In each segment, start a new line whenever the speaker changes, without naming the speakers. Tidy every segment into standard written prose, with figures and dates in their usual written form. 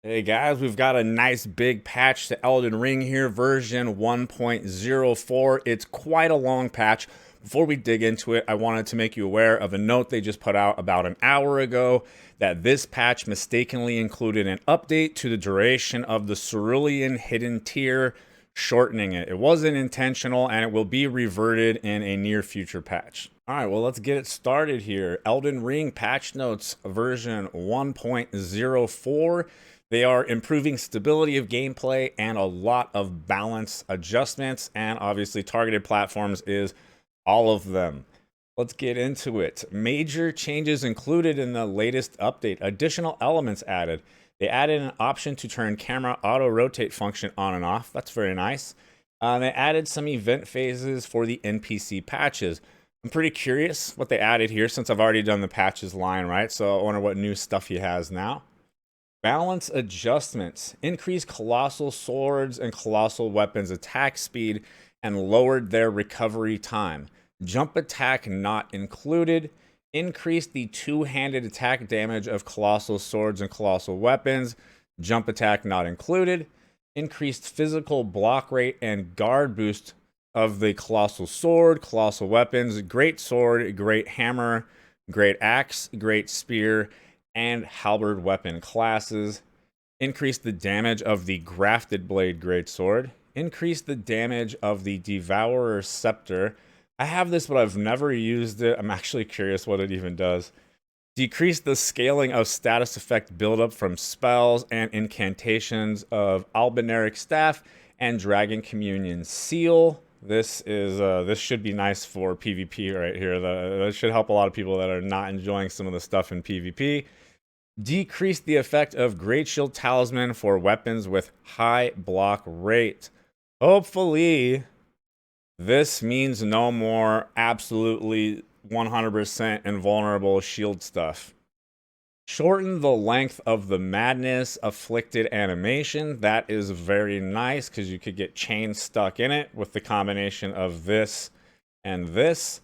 Hey guys, we've got a nice big patch to Elden Ring here, version 1.04. It's quite a long patch. Before we dig into it, I wanted to make you aware of a note they just put out about an hour ago that this patch mistakenly included an update to the duration of the Cerulean Hidden Tier, shortening it. It wasn't intentional and it will be reverted in a near future patch. All right, well, let's get it started here. Elden Ring patch notes version 1.04. They are improving stability of gameplay and a lot of balance adjustments, and obviously targeted platforms is all of them. Let's get into it. Major changes included in the latest update. Additional elements added. They added an option to turn camera auto rotate function on and off. That's very nice. They added some event phases for the NPC patches. I'm pretty curious what they added here since I've already done the patches line, right? So I wonder what new stuff he has now. Balance adjustments. Increased colossal swords and colossal weapons attack speed and lowered their recovery time. Jump attack not included. Increased the two-handed attack damage of colossal swords and colossal weapons. Jump attack not included. Increased physical block rate and guard boost of the colossal sword, colossal weapons, great sword, great hammer, great axe, great spear, and halberd weapon classes. Increase the damage of the grafted blade greatsword. Increase the damage of the devourer scepter. I have this, but I've never used it. I'm actually curious what it even does. Decrease the scaling of status effect buildup from spells and incantations of Albinaric Staff and Dragon Communion Seal. This should be nice for PvP right here. That should help a lot of people that are not enjoying some of the stuff in PvP. Decrease the effect of Great Shield Talisman for weapons with high block rate. Hopefully, this means no more absolutely 100% invulnerable shield stuff. Shorten the length of the Madness Afflicted animation. That is very nice because you could get chains stuck in it with the combination of this and this.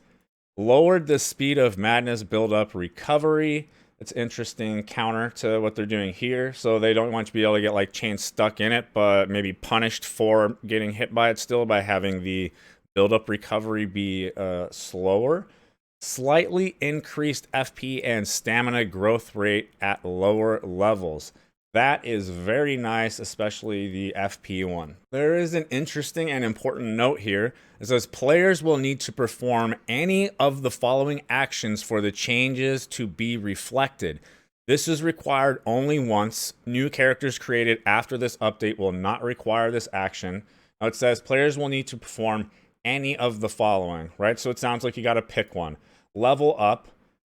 Lowered the speed of Madness build-up recovery. It's interesting counter to what they're doing here. So they don't want you to be able to get like chains stuck in it, but maybe punished for getting hit by it still by having the build-up recovery be slower. Slightly increased FP and stamina growth rate at lower levels. That is very nice, especially the FP one. There is an interesting and important note here. It says players will need to perform any of the following actions for the changes to be reflected. This is required only once. New characters created after this update will not require this action. Now it says players will need to perform any of the following, right? So it sounds like you got to pick one. Level up.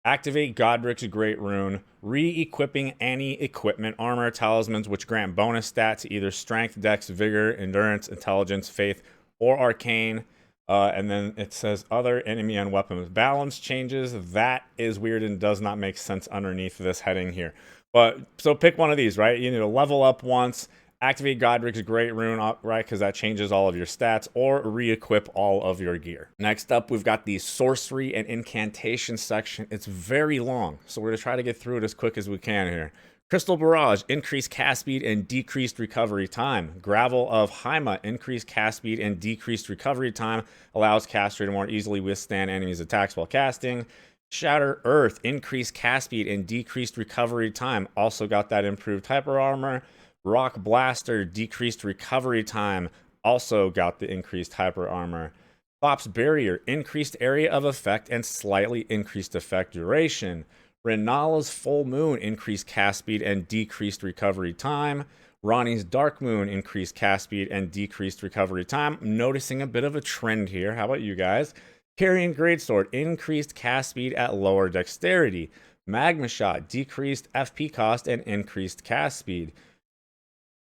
Activate Godric's Great Rune, re-equipping any equipment, armor, talismans which grant bonus stat to either strength, dex, vigor, endurance, intelligence, faith, or arcane. And then it says other enemy and weapons balance changes. That is weird and does not make sense underneath this heading here. But so pick one of these, right? You need to level up once, activate Godric's Great Rune, right? Because that changes all of your stats, or re-equip all of your gear. Next up, we've got the Sorcery and Incantation section. It's very long, so we're going to try to get through it as quick as we can here. Crystal Barrage, increased cast speed and decreased recovery time. Gravel of Haima, increased cast speed and decreased recovery time. Allows caster to more easily withstand enemies' attacks while casting. Shatter Earth, increased cast speed and decreased recovery time. Also got that improved hyper armor. Rock Blaster, decreased recovery time, also got the increased hyper armor. Thop's Barrier, increased area of effect and slightly increased effect duration. Renala's Full Moon, increased cast speed and decreased recovery time. Ronnie's Dark Moon, increased cast speed and decreased recovery time. I'm noticing a bit of a trend here. How about you guys? Carian Greatsword, increased cast speed at lower dexterity. Magma Shot, decreased FP cost and increased cast speed.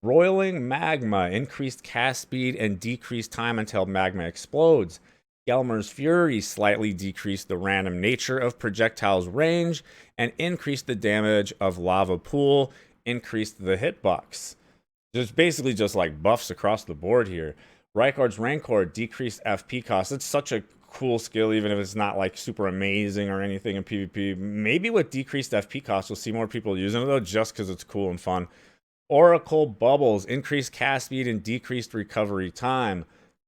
Roiling Magma, increased cast speed and decreased time until magma explodes. Gelmer's Fury slightly decreased the random nature of projectiles range and increased the damage of Lava Pool, increased the hitbox. Just basically just like buffs across the board here. Rykard's Rancor, decreased FP cost. It's such a cool skill, even if it's not like super amazing or anything in PvP. Maybe with decreased FP cost, we'll see more people using it though, just because it's cool and fun. Oracle Bubbles, increased cast speed and decreased recovery time.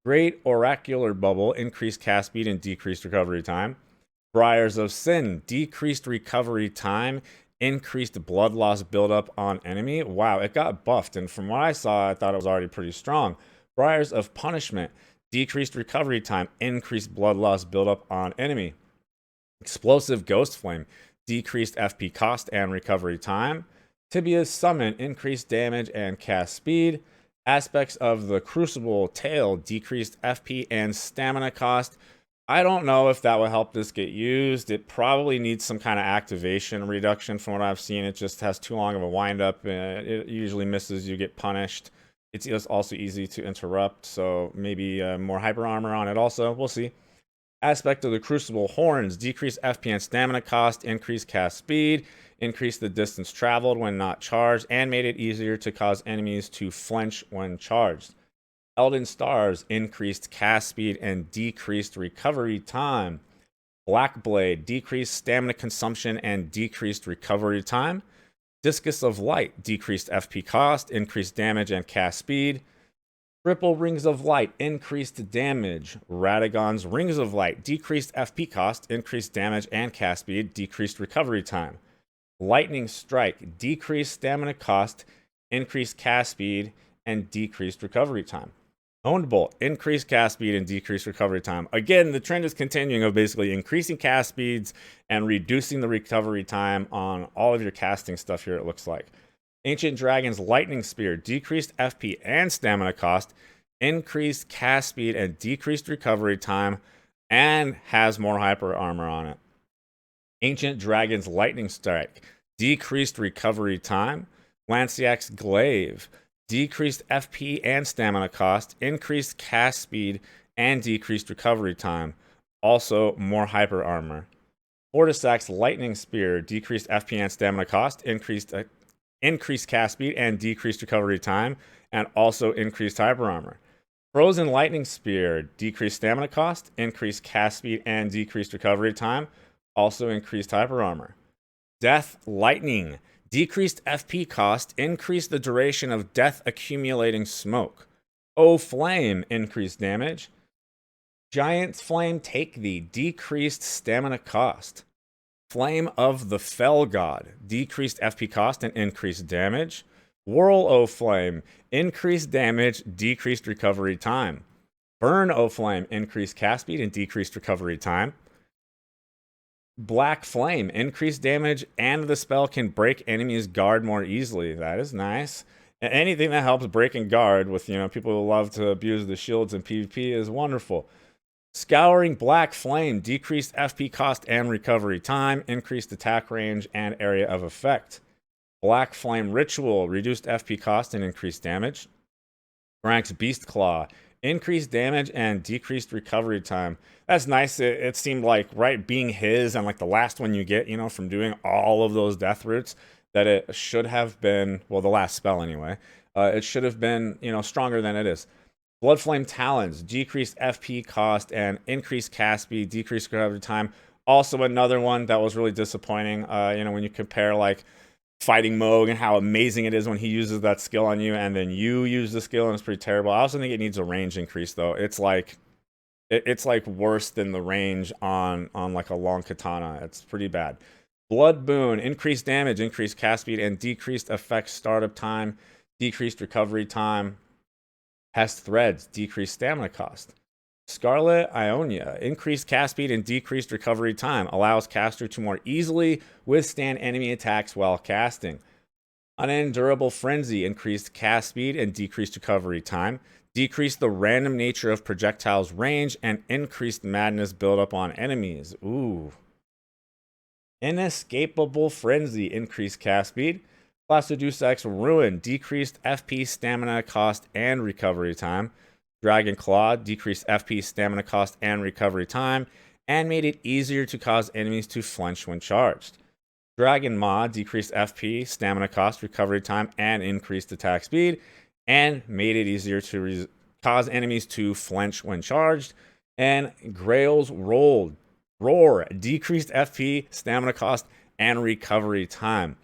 Great Oracular Bubble, increased cast speed and decreased recovery time. Briars of Sin, decreased recovery time, increased blood loss buildup on enemy. Wow, it got buffed, and from what I saw, I thought it was already pretty strong. Briars of Punishment, decreased recovery time, increased blood loss buildup on enemy. Explosive Ghost Flame, decreased FP cost and recovery time. Tibia's Summon, increased damage and cast speed. Aspects of the Crucible Tail, decreased FP and stamina cost. I don't know if that will help this get used. It probably needs some kind of activation reduction from what I've seen. It just has too long of a windup. It usually misses, you get punished. It's also easy to interrupt, so maybe more hyper armor on it also. We'll see. Aspect of the Crucible Horns, decrease FP and stamina cost, increase cast speed, increase the distance traveled when not charged, and made it easier to cause enemies to flinch when charged. Elden Stars, increased cast speed and decreased recovery time. Black Blade, decreased stamina consumption and decreased recovery time. Discus of Light, decreased FP cost, increased damage and cast speed. Triple Rings of Light, increased damage. Radagon's Rings of Light, decreased FP cost, increased damage and cast speed, decreased recovery time. Lightning Strike, decreased stamina cost, increased cast speed, and decreased recovery time. Honed Bolt, increased cast speed and decreased recovery time. Again, the trend is continuing of basically increasing cast speeds and reducing the recovery time on all of your casting stuff here, it looks like. Ancient Dragon's Lightning Spear, decreased FP and stamina cost, increased cast speed and decreased recovery time, and has more hyper armor on it. Ancient Dragon's Lightning Strike, decreased recovery time. Lanciac's Glaive, decreased FP and stamina cost, increased cast speed, and decreased recovery time. Also, more hyper armor. Fortisac's Lightning Spear, decreased FP and stamina cost, increased cast speed, and decreased recovery time, and also increased hyper armor. Frozen Lightning Spear, decreased stamina cost, increased cast speed, and decreased recovery time, also increased hyper armor. Death Lightning, decreased FP cost, increased the duration of death accumulating smoke. O Flame, increased damage. Giant Flame Take Thee, decreased stamina cost. Flame of the Fell God, decreased FP cost and increased damage. Whirl O Flame, increased damage, decreased recovery time. Burn O Flame, increased cast speed and decreased recovery time. Black Flame, increased damage, and the spell can break enemies' guard more easily. That is nice. Anything that helps break and guard with, people who love to abuse the shields in PvP is wonderful. Scouring Black Flame, decreased FP cost and recovery time, increased attack range and area of effect. Black Flame Ritual, reduced FP cost and increased damage. Grank's Beast Claw, increased damage and decreased recovery time. That's nice. It seemed like, right, being his and like the last one you get, from doing all of those death roots, that it should have been, well, the last spell anyway, it should have been, stronger than it is. Bloodflame Talons, decreased FP cost and increased cast speed, decreased recovery time. Also another one that was really disappointing, when you compare like Fighting Moog and how amazing it is when he uses that skill on you and then you use the skill and it's pretty terrible. I also think it needs a range increase though. It's like worse than the range on like a long katana. It's pretty bad. Blood Boon, increased damage, increased cast speed, and decreased effect startup time, decreased recovery time. Pest Threads, decreased stamina cost. Scarlet Ionia, increased cast speed and decreased recovery time, allows caster to more easily withstand enemy attacks while casting. Unendurable Frenzy, increased cast speed and decreased recovery time, decreased the random nature of projectiles range, and increased madness buildup on enemies. Ooh. Inescapable Frenzy, increased cast speed. Placidusax Ruin, decreased FP, stamina cost, and recovery time. Dragon Claw, decreased FP, stamina cost, and recovery time, and made it easier to cause enemies to flinch when charged. Dragon Maw, decreased FP, stamina cost, recovery time, and increased attack speed, and made it easier to cause enemies to flinch when charged. And Grail's Roar, decreased FP, stamina cost, and recovery time.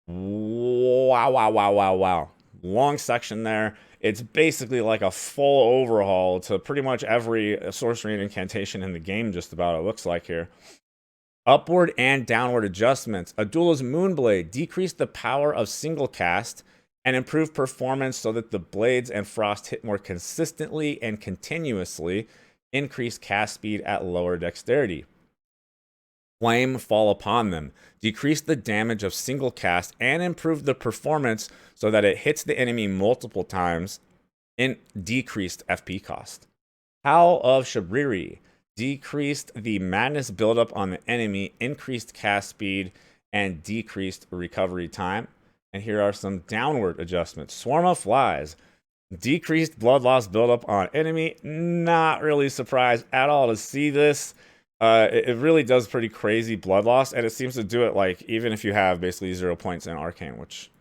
Wow. long section there. It's basically like a full overhaul to pretty much every sorcery and incantation in the game, just about, it looks like here. Upward and downward adjustments. Adula's Moonblade decreased the power of single cast and improved performance so that the blades and frost hit more consistently and continuously, increased cast speed at lower dexterity. Flame Fall Upon Them decreased the damage of single cast and improved the performance so that it hits the enemy multiple times and decreased FP cost. Howl of Shabriri decreased the madness buildup on the enemy, increased cast speed, and decreased recovery time. And here are some downward adjustments. Swarm of Flies decreased blood loss buildup on enemy. Not really surprised at all to see this. It really does pretty crazy blood loss, and it seems to do it like even if you have basically 0 points in Arcane, which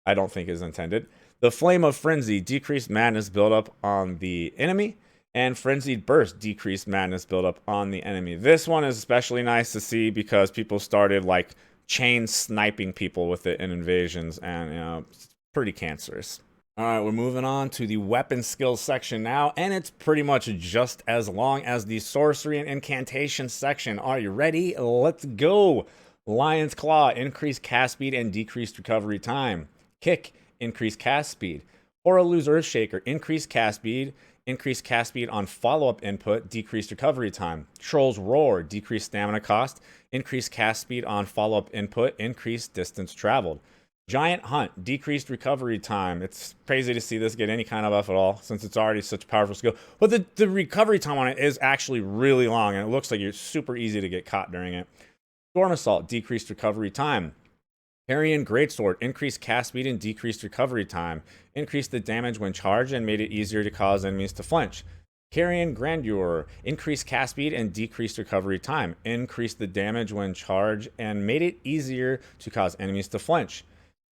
I don't think is intended. The Flame of Frenzy decreased madness buildup on the enemy, and Frenzied Burst decreased madness buildup on the enemy. This one is especially nice to see because people started like chain sniping people with it in invasions, and you know, it's pretty cancerous. All right, we're moving on to the weapon skills section now, and it's pretty much just as long as the sorcery and incantation section. Are you ready? Let's go. Lion's Claw, increased cast speed and decreased recovery time. Kick, increased cast speed. Horaloo's Earthshaker, increased cast speed on follow-up input, decreased recovery time. Troll's Roar, decreased stamina cost, increased cast speed on follow-up input, increased distance traveled. Giant Hunt, decreased recovery time. It's crazy to see this get any kind of buff at all, since it's already such a powerful skill. But the recovery time on it is actually really long, and it looks like you're super easy to get caught during it. Storm Assault, decreased recovery time. Carian Greatsword, increased cast speed and decreased recovery time. Increased the damage when charged and made it easier to cause enemies to flinch. Carian Grandeur, increased cast speed and decreased recovery time. Increased the damage when charged and made it easier to cause enemies to flinch.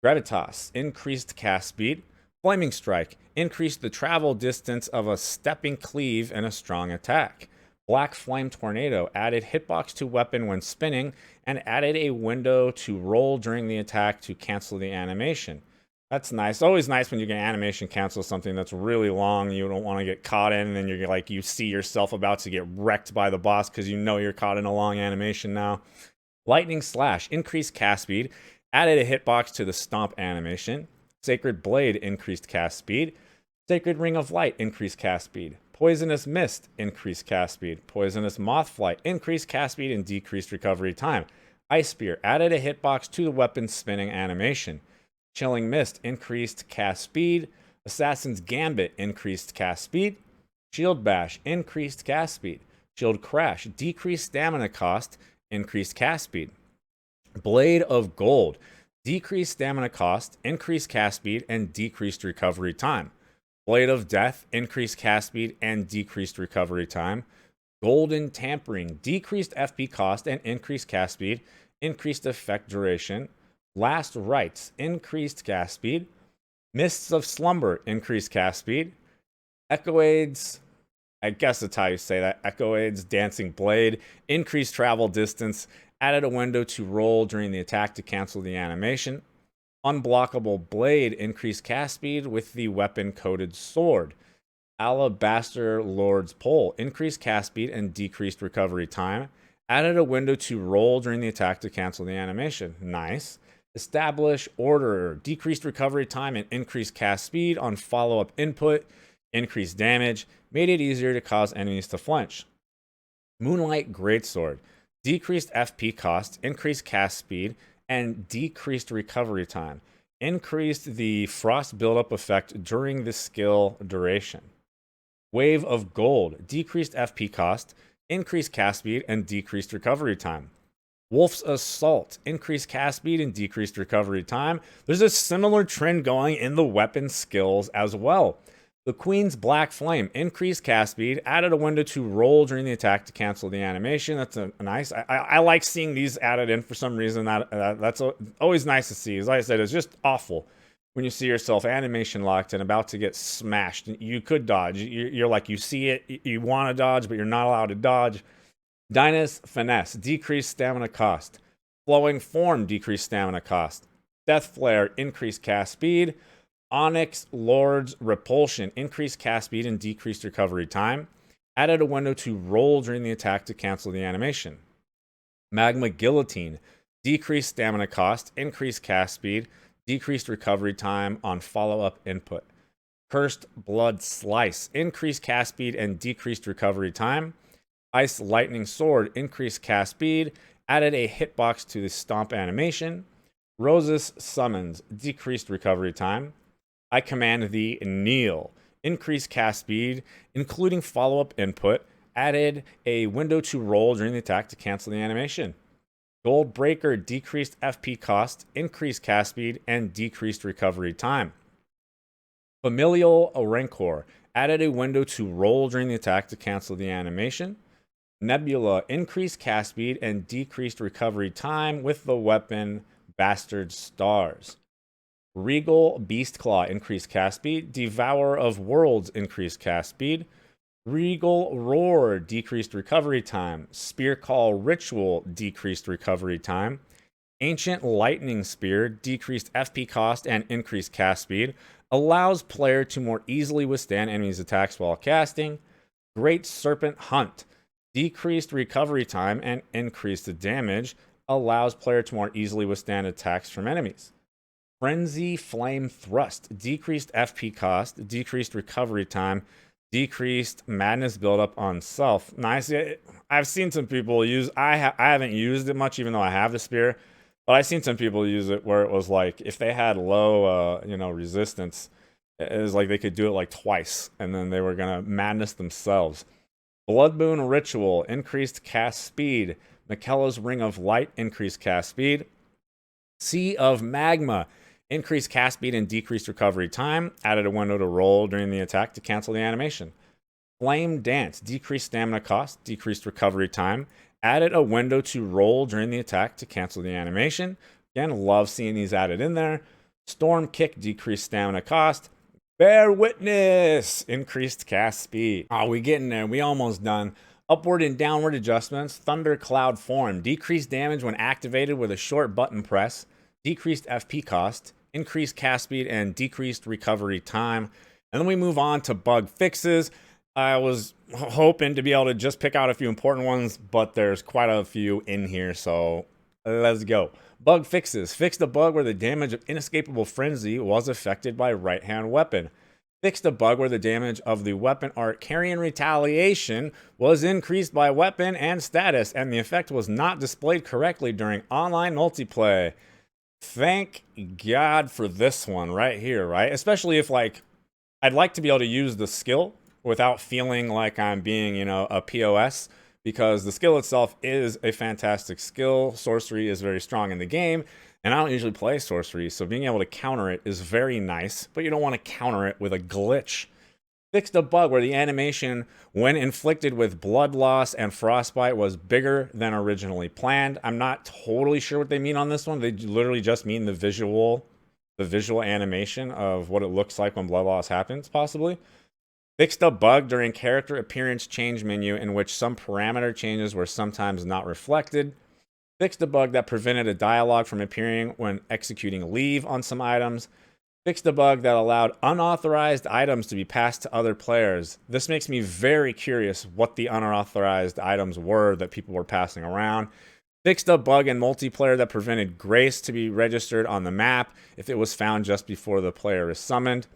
Gravitas, increased cast speed. Flaming Strike, increased the travel distance of a stepping cleave and a strong attack. Black Flame Tornado, added hitbox to weapon when spinning, and added a window to roll during the attack to cancel the animation. That's nice. Always nice when you can animation cancel something that's really long, you don't want to get caught in, and then you're like, you see yourself about to get wrecked by the boss because you know you're caught in a long animation now. Lightning Slash, increased cast speed. Added a hitbox to the stomp animation. Sacred Blade, increased cast speed. Sacred Ring of Light, increased cast speed. Poisonous Mist, increased cast speed. Poisonous Moth Flight, increased cast speed and decreased recovery time. Ice Spear, added a hitbox to the weapon spinning animation. Chilling Mist, increased cast speed. Assassin's Gambit, increased cast speed. Shield Bash, increased cast speed. Shield Crash, decreased stamina cost, increased cast speed. Blade of Gold, decreased stamina cost, increased cast speed, and decreased recovery time. Blade of Death, increased cast speed and decreased recovery time. Golden Tampering, decreased FP cost and increased cast speed, increased effect duration. Last Rites, increased cast speed. Mists of Slumber, increased cast speed. Echoades, I guess that's how you say that. Echoades, Dancing Blade, increased travel distance. Added a window to roll during the attack to cancel the animation. Unblockable Blade, increased cast speed with the weapon-coated sword. Alabaster Lord's Pole, increased cast speed and decreased recovery time. Added a window to roll during the attack to cancel the animation. Nice. Establish Order, decreased recovery time and increased cast speed on follow-up input. Increased damage, made it easier to cause enemies to flinch. Moonlight Greatsword, decreased FP cost, increased cast speed, and decreased recovery time. Increased the frost buildup effect during the skill duration. Wave of Gold, decreased FP cost, increased cast speed, and decreased recovery time. Wolf's Assault, increased cast speed and decreased recovery time. There's a similar trend going in the weapon skills as well. The Queen's Black Flame, increased cast speed, added a window to roll during the attack to cancel the animation. That's a nice. I like seeing these added in for some reason. That's always nice to see. As I said, it's just awful when you see yourself animation locked and about to get smashed. You could dodge. You're like, you see it, you want to dodge, but you're not allowed to dodge. Dynas Finesse, decreased stamina cost. Flowing Form, decreased stamina cost. Death Flare, increased cast speed. Onyx Lord's Repulsion, increased cast speed and decreased recovery time. Added a window to roll during the attack to cancel the animation. Magma Guillotine, decreased stamina cost, increased cast speed, decreased recovery time on follow-up input. Cursed Blood Slice, increased cast speed and decreased recovery time. Ice Lightning Sword, increased cast speed, added a hitbox to the stomp animation. Rose's Summons, decreased recovery time. I Command Thee Kneel, increased cast speed, including follow-up input, added a window to roll during the attack to cancel the animation. Gold Breaker, decreased FP cost, increased cast speed, and decreased recovery time. Familial Rancor, added a window to roll during the attack to cancel the animation. Nebula, increased cast speed and decreased recovery time with the weapon Bastard Stars. Regal Beastclaw, increased cast speed. Devourer of Worlds, increased cast speed. Regal Roar, decreased recovery time. Spear Call Ritual, decreased recovery time. Ancient Lightning Spear, decreased FP cost and increased cast speed. Allows player to more easily withstand enemies' attacks while casting. Great Serpent Hunt, decreased recovery time and increased damage. Allows player to more easily withstand attacks from enemies. Frenzy Flame Thrust, decreased FP cost, decreased recovery time, decreased madness buildup on self. Nice. I've seen some people use. I haven't used it much, even though I have the spear. But I've seen some people use it where it was like if they had low, resistance, it was like they could do it like twice, and then they were gonna madness themselves. Bloodmoon Ritual, increased cast speed. Michaela's Ring of Light, increased cast speed. Sea of Magma, increased cast speed and decreased recovery time. Added a window to roll during the attack to cancel the animation. Flame Dance, decreased stamina cost, decreased recovery time. Added a window to roll during the attack to cancel the animation. Again, love seeing these added in there. Storm Kick, decreased stamina cost. Bear Witness, increased cast speed. Oh, we getting there. We almost done. Upward and downward adjustments. Thundercloud Form, decreased damage when activated with a short button press. Decreased FP cost. Increased cast speed and decreased recovery time. And then we move on to bug fixes. I was hoping to be able to just pick out a few important ones, but there's quite a few in here, so let's go. Bug fixes. Fixed a bug where the damage of Inescapable Frenzy was affected by right-hand weapon. Fixed a bug where the damage of the weapon art Carian Retaliation was increased by weapon and status, and the effect was not displayed correctly during online multiplayer. Thank God for this one right here, right? Especially if, like, I'd like to be able to use the skill without feeling like I'm being, a POS, because the skill itself is a fantastic skill. Sorcery is very strong in the game, and I don't usually play Sorcery, so being able to counter it is very nice, but you don't want to counter it with a glitch. Fixed a bug where the animation, when inflicted with blood loss and frostbite, was bigger than originally planned. I'm not totally sure what they mean on this one. They literally just mean the visual animation of what it looks like when blood loss happens, possibly. Fixed a bug during character appearance change menu in which some parameter changes were sometimes not reflected. Fixed a bug that prevented a dialogue from appearing when executing leave on some items. Fixed a bug that allowed unauthorized items to be passed to other players. This makes me very curious what the unauthorized items were that people were passing around. Fixed a bug in multiplayer that prevented Grace to be registered on the map if it was found just before the player is summoned.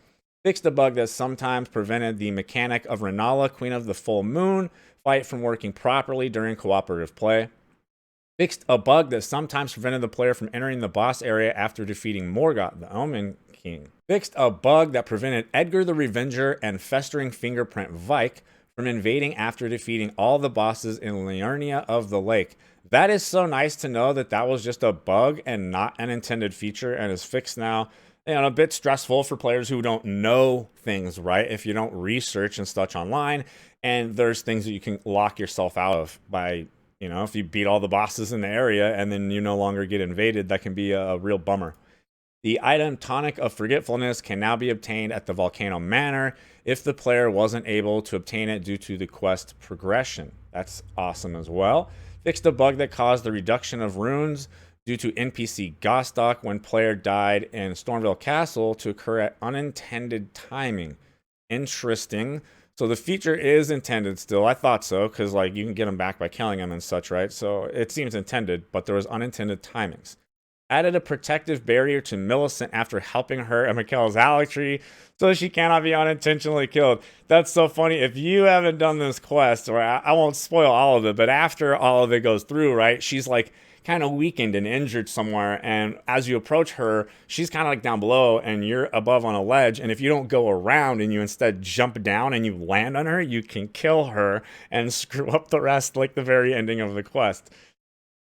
Fixed a bug that sometimes prevented the mechanic of Renala, Queen of the Full Moon, fight from working properly during cooperative play. Fixed a bug that sometimes prevented the player from entering the boss area after defeating Morgoth, the Omen King. Fixed a bug that prevented Edgar the Revenger and Festering Fingerprint Vike from invading after defeating all the bosses in Liurnia of the Lake. That is so nice to know that that was just a bug and not an intended feature and is fixed now. A bit stressful for players who don't know things, right? If you don't research and such online, and there's things that you can lock yourself out of by, if you beat all the bosses in the area and then you no longer get invaded, that can be a real bummer. The item Tonic of Forgetfulness can now be obtained at the Volcano Manor if the player wasn't able to obtain it due to the quest progression. That's awesome as well. Fixed a bug that caused the reduction of runes due to NPC Gostock when player died in Stormville Castle to occur at unintended timing. Interesting. So the feature is intended still. I thought so, because like you can get them back by killing them and such, right? So it seems intended, but there was unintended timings. Added a protective barrier to Millicent after helping her and Mikkel's Alex tree, so she cannot be unintentionally killed. That's so funny. If you haven't done this quest, or I won't spoil all of it, but after all of it goes through, right, she's like kind of weakened and injured somewhere, and as you approach her, she's kind of like down below and you're above on a ledge, and if you don't go around and you instead jump down and you land on her, you can kill her and screw up the rest, like the very ending of the quest.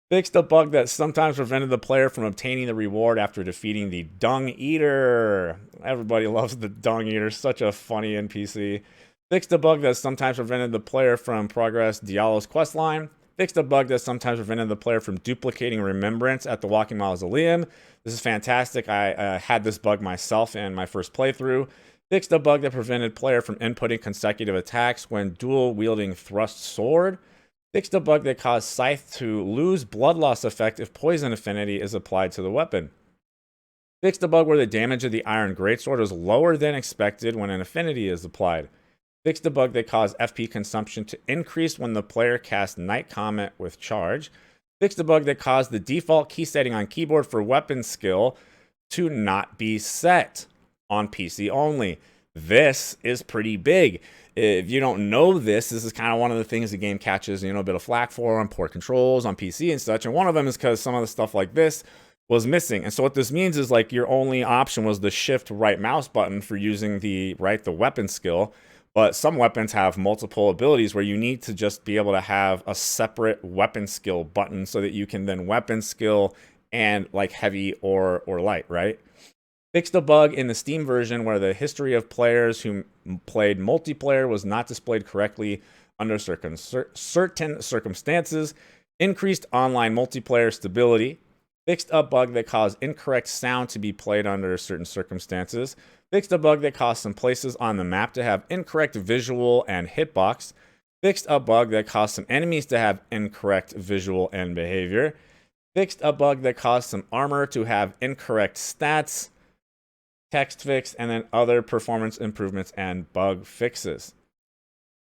Fixed a bug that sometimes prevented the player from obtaining the reward after defeating the Dung Eater. Everybody loves the Dung Eater, such a funny NPC. Fixed a bug that sometimes prevented the player from progress Diallo's questline. Fixed a bug that sometimes prevented the player from duplicating Remembrance at the Walking Mausoleum. This is fantastic. I had this bug myself in my first playthrough. Fixed a bug that prevented player from inputting consecutive attacks when dual wielding thrust sword. Fixed a bug that caused Scythe to lose blood loss effect if poison affinity is applied to the weapon. Fixed a bug where the damage of the Iron Greatsword was lower than expected when an affinity is applied. Fixed a bug that caused FP consumption to increase when the player cast Night Comet with charge. Fixed a bug that caused the default key setting on keyboard for weapon skill to not be set on PC only. This is pretty big. If you don't know this is kind of one of the things the game catches, a bit of flack for on poor controls on PC and such. And one of them is because some of the stuff like this was missing. And so what this means is like your only option was the shift right mouse button for using the weapon skill. But some weapons have multiple abilities where you need to just be able to have a separate weapon skill button so that you can then weapon skill and like heavy or light, right? Fixed a bug in the Steam version where the history of players who played multiplayer was not displayed correctly under certain circumstances. Increased online multiplayer stability. Fixed a bug that caused incorrect sound to be played under certain circumstances. Fixed a bug that caused some places on the map to have incorrect visual and hitbox. Fixed a bug that caused some enemies to have incorrect visual and behavior. Fixed a bug that caused some armor to have incorrect stats. Text fix, and then other performance improvements and bug fixes.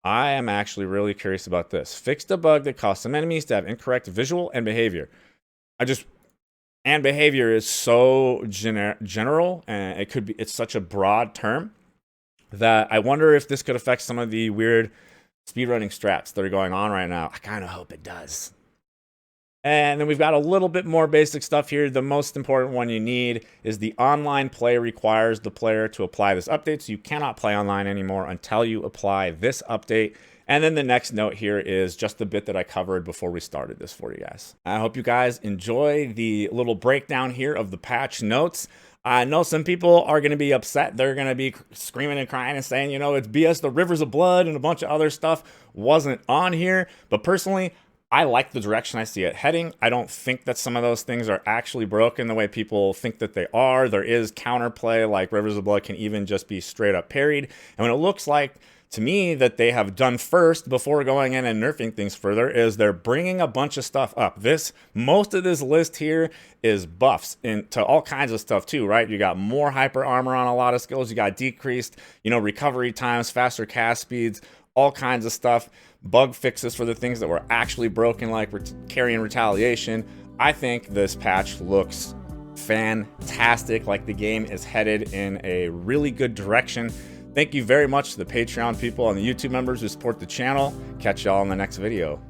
I am actually really curious about this. Fixed a bug that caused some enemies to have incorrect visual and behavior. And behavior is so general, and it's such a broad term that I wonder if this could affect some of the weird speedrunning strats that are going on right now. I kind of hope it does. And then we've got a little bit more basic stuff here. The most important one you need is the online play requires the player to apply this update. So you cannot play online anymore until you apply this update. And then the next note here is just the bit that I covered before we started this for you guys. I hope you guys enjoy the little breakdown here of the patch notes. I know some people are going to be upset. They're going to be screaming and crying and saying, it's BS, the Rivers of Blood and a bunch of other stuff wasn't on here. But personally, I like the direction I see it heading. I don't think that some of those things are actually broken the way people think that they are. There is counterplay, like Rivers of Blood can even just be straight up parried. And when it looks like, to me, that they have done first before going in and nerfing things further is they're bringing a bunch of stuff up. Most of this list here is buffs into all kinds of stuff too, right? You got more hyper armor on a lot of skills. You got decreased, recovery times, faster cast speeds, all kinds of stuff. Bug fixes for the things that were actually broken, like Carian Retaliation. I think this patch looks fantastic, like the game is headed in a really good direction. Thank you very much to the Patreon people and the YouTube members who support the channel. Catch y'all in the next video.